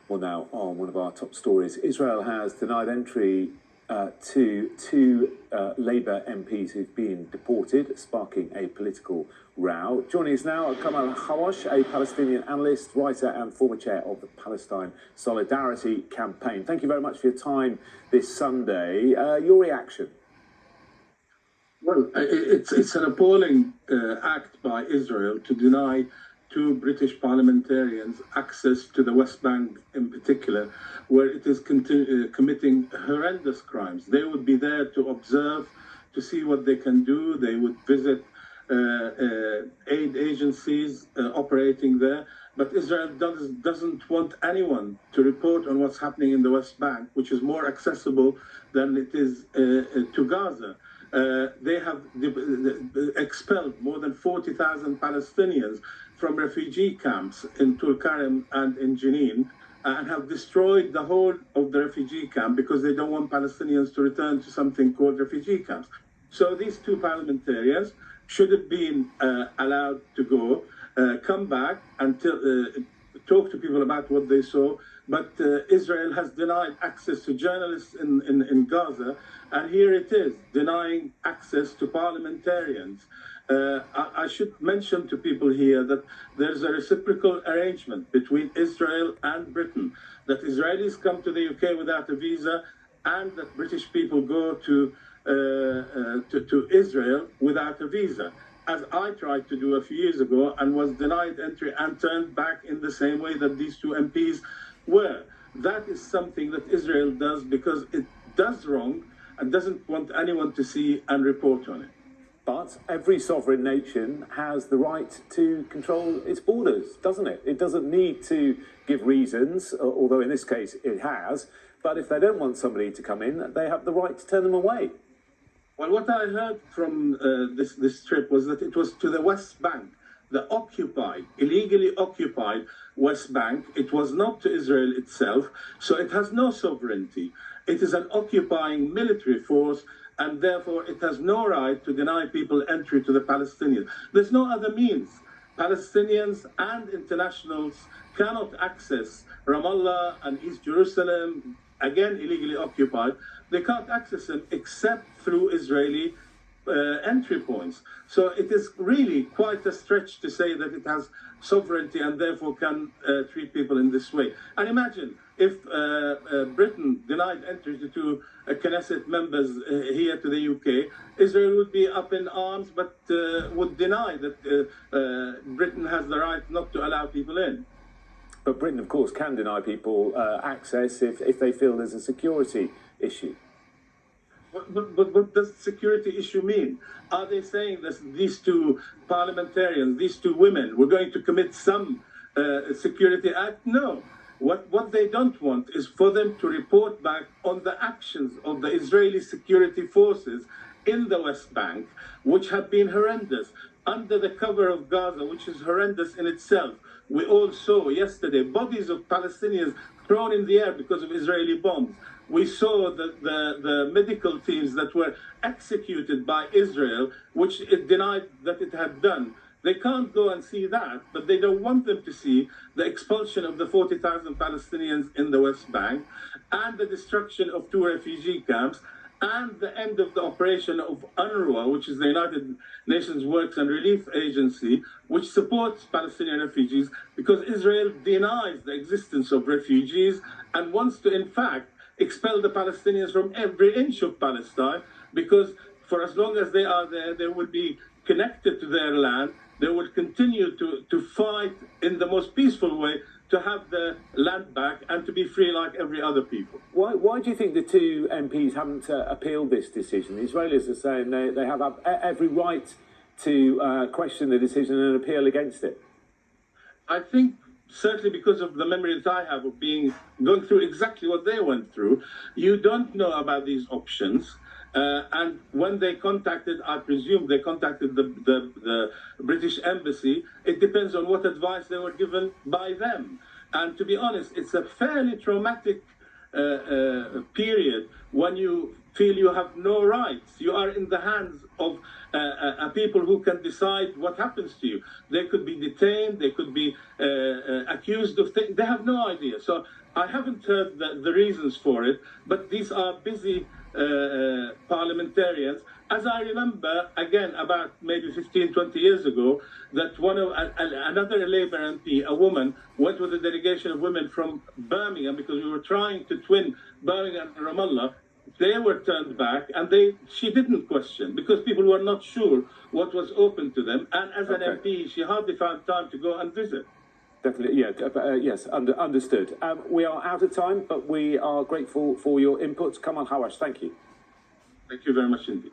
Well, now on one of our top stories, Israel has denied entry to two Labour MPs who've been deported, sparking a political row. Joining us now, Kamal Hawash, a Palestinian analyst, writer and former chair of the Palestine Solidarity Campaign. Thank you very much for your time this Sunday. Your reaction? Well, it's an appalling act by Israel to deny two British parliamentarians access to the West Bank in particular, where it is committing horrendous crimes. They would be there to observe, to see what they can do. They would visit aid agencies operating there. But Israel doesn't want anyone to report on what's happening in the West Bank, which is more accessible than it is to Gaza. They have expelled more than 40,000 Palestinians from refugee camps in Tulkarem and in Jenin, and have destroyed the whole of the refugee camp because they don't want Palestinians to return to something called refugee camps. So these two parliamentarians should have been allowed to go, come back and talk to people about what they saw. But Israel has denied access to journalists in Gaza, and here it is, denying access to parliamentarians. I should mention to people here that there's a reciprocal arrangement between Israel and Britain, that Israelis come to the UK without a visa, and that British people go to Israel without a visa, as I tried to do a few years ago and was denied entry and turned back in the same way that these two MPs were. That is something that Israel does because it does wrong and doesn't want anyone to see and report on it. But every sovereign nation has the right to control its borders, doesn't it? It doesn't need to give reasons, although in this case it has. But if they don't want somebody to come in, they have the right to turn them away. Well, what I heard from this trip was that it was to the West Bank, the occupied, illegally occupied West Bank. It was not to Israel itself, so it has no sovereignty. It is an occupying military force, and therefore it has no right to deny people entry to the Palestinians. There's no other means. Palestinians and internationals cannot access Ramallah and East Jerusalem, again illegally occupied. They can't access them except through Israeli entry points. So it is really quite a stretch to say that it has sovereignty and therefore can treat people in this way. And imagine if Britain denied entry to two Knesset members here to the UK, Israel would be up in arms, but would deny that Britain has the right not to allow people in. But Britain, of course, can deny people access if they feel there's a security issue. But what does security issue mean? Are they saying that these two parliamentarians, these two women, were going to commit some security act? No. What they don't want is for them to report back on the actions of the Israeli security forces in the West Bank, which have been horrendous, under the cover of Gaza, which is horrendous in itself. We all saw yesterday bodies of Palestinians thrown in the air because of Israeli bombs. We saw the medical teams that were executed by Israel, which it denied that it had done. They can't go and see that, but they don't want them to see the expulsion of the 40,000 Palestinians in the West Bank, and the destruction of two refugee camps, and the end of the operation of UNRWA, which is the United Nations Works and Relief Agency, which supports Palestinian refugees, because Israel denies the existence of refugees and wants to, in fact, expel the Palestinians from every inch of Palestine, because for as long as they are there, they would be connected to their land. They would continue to fight in the most peaceful way to have the land back and to be free like every other people. Why do you think the two MPs haven't appealed this decision? The Israelis are saying they have every right to question the decision and appeal against it. I think certainly because of the memory that I have of going through exactly what they went through. You don't know about these options. And when they contacted, I presume they contacted the British Embassy. It depends on what advice they were given by them. And to be honest, it's a fairly traumatic period when you feel you have no rights. You are in the hands of people who can decide what happens to you. They could be detained, they could be accused of things. They have no idea. So I haven't heard the reasons for it, but these are busy parliamentarians. As I remember, again, about maybe 15, 20 years ago, that another Labour MP, a woman, went with a delegation of women from Birmingham because we were trying to twin Birmingham and Ramallah. They were turned back, and she didn't question because people were not sure what was open to them. And as an MP, she hardly found time to go and visit. Definitely, yeah, yes, understood. We are out of time, but we are grateful for your input. Kamal Hawash, thank you. Thank you very much indeed.